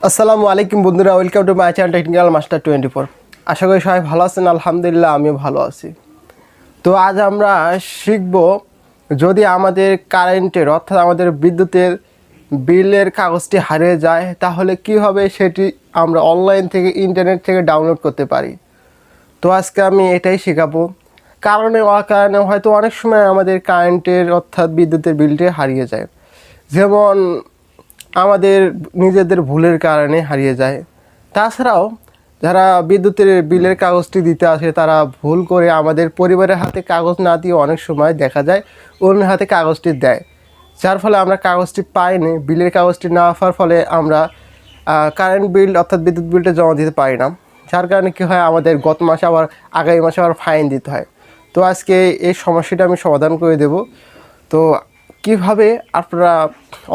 আসসালামু আলাইকুম বন্ধুরা, welcome to my channel technical master 24। আশা করি সবাই ভালো আছেন। আলহামদুলিল্লাহ আমিও ভালো আছি। তো আজ আমরা শিখব, যদি আমাদের কারেন্টের অর্থাৎ আমাদের বিদ্যুতের বিলের কাগজটি হারিয়ে যায় তাহলে কীভাবে সেটি আমরা অনলাইন থেকে ইন্টারনেট থেকে ডাউনলোড করতে পারি। তো আজকে আমি এটাই শেখাবো। কারণে অকারণে হয়তো অনেক সময় আমাদের কারেন্টের অর্থাৎ বিদ্যুতের বিলটি হারিয়ে যায়, যেমন আমাদের নিজেদের ভুলের কারণে হারিয়ে যায়। তাছাড়াও যারা বিদ্যুতের বিলের কাগজটি দিতে আসে তারা ভুল করে আমাদের পরিবারের হাতে কাগজ না দিয়ে অনেক সময় দেখা যায় অন্যের হাতে কাগজটি দেয়, যার ফলে আমরা কাগজটি পাইনি। বিলের কাগজটি না পাওয়ার ফলে আমরা কারেন্ট বিল অর্থাৎ বিদ্যুৎ বিলটা জমা দিতে পারি না, যার কারণে কী হয়, আমাদের গত মাসে আবার আগামী মাসে আবার ফাইন দিতে হয়। তো আজকে এই সমস্যাটা আমি সমাধান করে দেব। তো কিভাবে আপনারা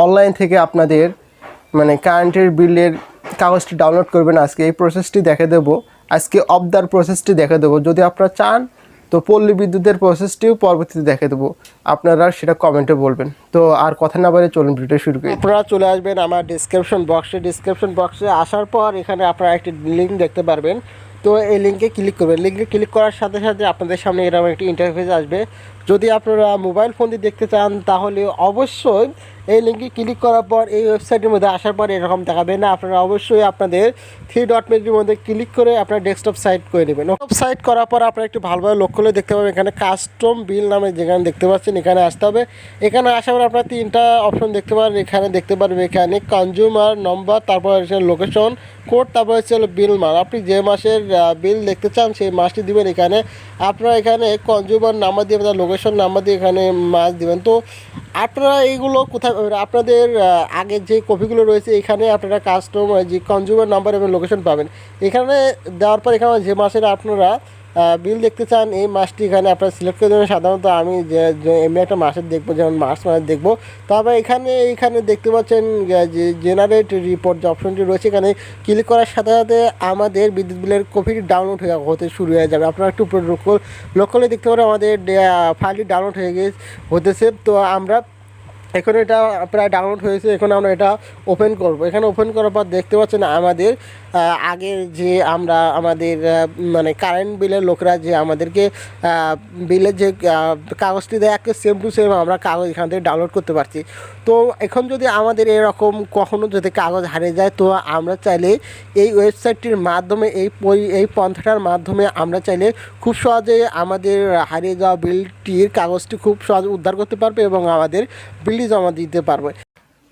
অনলাইন থেকে আপনাদের কারেন্টের বিলের কাগজটি ডাউনলোড করবেন, আজকে এই প্রসেসটি দেখে দেবো। আজকে অবদার প্রসেসটি দেখে দেবো। যদি আপনারা চান তো পল্লী বিদ্যুতের প্রসেসটিও পরবর্তীতে দেখে দেবো, আপনারা সেটা কমেন্টে বলবেন। তো আর কথা না বলে চলুন ভিডিও শুরু করি। আপনারা চলে আসবেন আমার ডিসক্রিপশন বক্সে আসার পর এখানে আপনারা একটি লিঙ্ক দেখতে পারবেন। তো এই লিঙ্কে ক্লিক করবেন। লিঙ্কে ক্লিক করার সাথে সাথে আপনাদের সামনে এরকম একটি ইন্টারফেস আসবে। যদি আপনারা মোবাইল ফোন দিয়ে দেখতে চান তাহলে অবশ্যই এই লিঙ্কে ক্লিক করার পর এই ওয়েবসাইটের মধ্যে আসার পর এরকম দেখাবে না। আপনারা অবশ্যই আপনাদের 3 ডট মধ্যে ক্লিক করে আপনার ডেস্কটপ সাইট করে নেবেন। ডেস্কটপ সাইট করার পর আপনারা একটু ভালোভাবে লক্ষ্য করে দেখতে পাবেন, এখানে কাস্টম বিল নামে যেখানে দেখতে পাচ্ছেন এখানে আসতে হবে। এখানে আসার পর আপনারা 3টা অপশন দেখতে পারেন। এখানে দেখতে পারবেন এখানে কনজিউমার নম্বর, তারপর হচ্ছে লোকেশন কোড, তারপর হচ্ছে বিল মান। আপনি যে মাসের বিল দেখতে চান সেই মাসটি দিবেন। এখানে আপনারা এখানে কনজিউমার নাম্বার দিয়ে লোকেশন নাম্বার দিয়ে এখানে মাস দিবেন। তো আপনারা এইগুলো কোথায় আপনাদের আগের যে কপিগুলো রয়েছে এখানে আপনারা কাস্টমার যে কনজিউমার নাম্বার এবং লোকেশন পাবেন। এখানে দেওয়ার পর এখানে যে মাসের আপনারা বিল দেখতে চান এই মাসটি এখানে আপনারা সিলেক্ট করে দেবেন। সাধারণত আমি যে এমনি একটা মাসের দেখবো, যেমন মার্চ মাসের দেখবো। তবে এখানে দেখতে পাচ্ছেন যে জেনারেট রিপোর্ট যে অপশনটি রয়েছে, এখানে ক্লিক করার সাথে সাথে আমাদের বিদ্যুৎ বিলের কপিটি ডাউনলোড হতে শুরু হয়ে যাবে। আপনারা একটু লক্ষ্য করে দেখতে পারেন আমাদের ফাইলটি ডাউনলোড হয়ে হতেছে। তো আমরা এখন এটা প্রায় ডাউনলোড হয়েছে। এখন আমরা এটা ওপেন করব। এখানে ওপেন করার পর দেখতে পাচ্ছেন আমাদের আগের যে আমরা আমাদের কারেন্ট বিলের লোকরা যে আমাদেরকে বিলের যে কাগজটি দেয় একে সেম টু সেম আমরা কাগজ এখান থেকে ডাউনলোড করতে পারছি। তো এখন যদি আমাদের এরকম কখনো যদি কাগজ হারিয়ে যায় তো আমরা চাইলে এই ওয়েবসাইটটির মাধ্যমে এই পন্থাটার মাধ্যমে আমরা চাইলে খুব সহজে আমাদের হারিয়ে যাওয়া বিলটির কাগজটি খুব সহজে উদ্ধার করতে পারবে এবং আমাদের বিলটি জমা দিতে পারবে।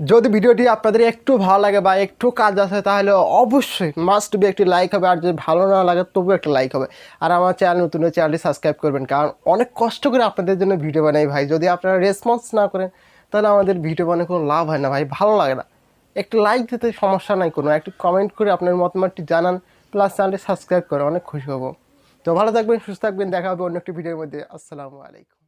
যদি ভিডিওটি আপনাদের একটু ভালো লাগে বা একটু কাজ আছে তাহলে অবশ্যই মাস্ট বি একটি লাইক হবে, আর যদি ভালো না লাগে তবুও একটা লাইক হবে। আর আমার চ্যানেল নতুন চ্যানেলটি সাবস্ক্রাইব করবেন, কারণ অনেক কষ্ট করে আপনাদের জন্য ভিডিও বানাই ভাই। যদি আপনারা রেসপন্স না করেন তাহলে আমাদের ভিডিও বানায় কোনো লাভ হয় না ভাই, ভালো লাগে না। একটু লাইক দিতে সমস্যা নাই কোনো, একটু কমেন্ট করে আপনার মতামতটি জানান, প্লাস চ্যানেলটি সাবস্ক্রাইব করে অনেক খুশি হব। তো ভালো থাকবেন, সুস্থ থাকবেন, দেখা হবে অন্য একটি ভিডিওর মধ্যে। আসসালামু আলাইকুম।